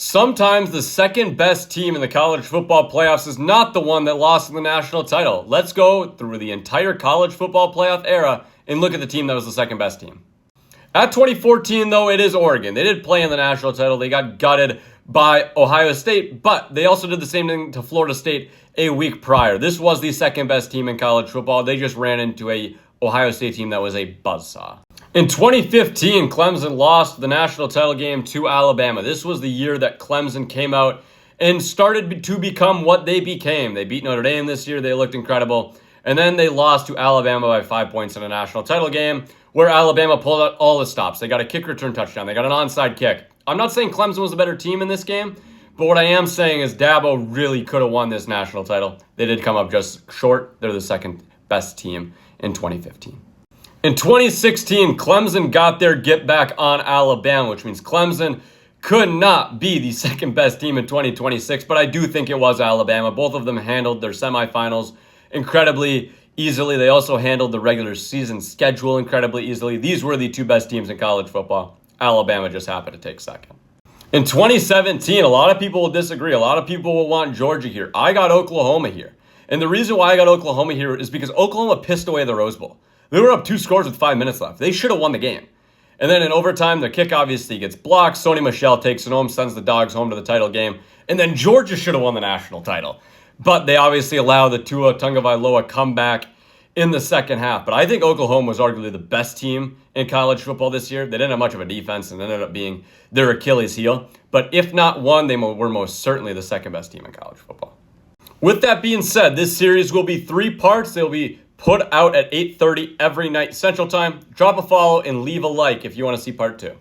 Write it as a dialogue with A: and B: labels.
A: Sometimes the second best team in the college football playoffs is not the one that lost in the national title. Let's go through the entire college football playoff era and look at the team that was the second best team. At 2014, though, it is Oregon. They did play in the national title. They got gutted by Ohio State, but they also did the same thing to Florida State a week prior. This was the second best team in college football. They just ran into a Ohio State team that was a buzzsaw. In 2015, Clemson lost the national title game to Alabama. This was the year that Clemson came out and started to become what they became. They beat Notre Dame this year. They looked incredible. And then they lost to Alabama by 5 points in a national title game where Alabama pulled out all the stops. They got a kick return touchdown. They got an onside kick. I'm not saying Clemson was a better team in this game, but what I am saying is Dabo really could have won this national title. They did come up just short. They're the second best team in 2015. In 2016, Clemson got their get back on Alabama, which means Clemson could not be the second best team in 2026, but I do think it was Alabama. Both of them handled their semifinals incredibly easily. They also handled the regular season schedule incredibly easily. These were the two best teams in college football. Alabama just happened to take second. In 2017, a lot of people will disagree. A lot of people will want Georgia here. I got Oklahoma here. And the reason why I got Oklahoma here is because Oklahoma pissed away the Rose Bowl. They were up 2 scores with 5 minutes left. They should have won the game. And then in overtime, the kick obviously gets blocked. Sony Michel takes it home, sends the Dogs home to the title game. And then Georgia should have won the national title. But they obviously allow the Tua Tagovailoa comeback in the second half. But I think Oklahoma was arguably the best team in college football this year. They didn't have much of a defense and ended up being their Achilles heel. But if not one, they were most certainly the second best team in college football. With that being said, this series will be 3 parts. They'll be put out at 8:30 every night Central Time. Drop a follow and leave a like if you want to see part 2.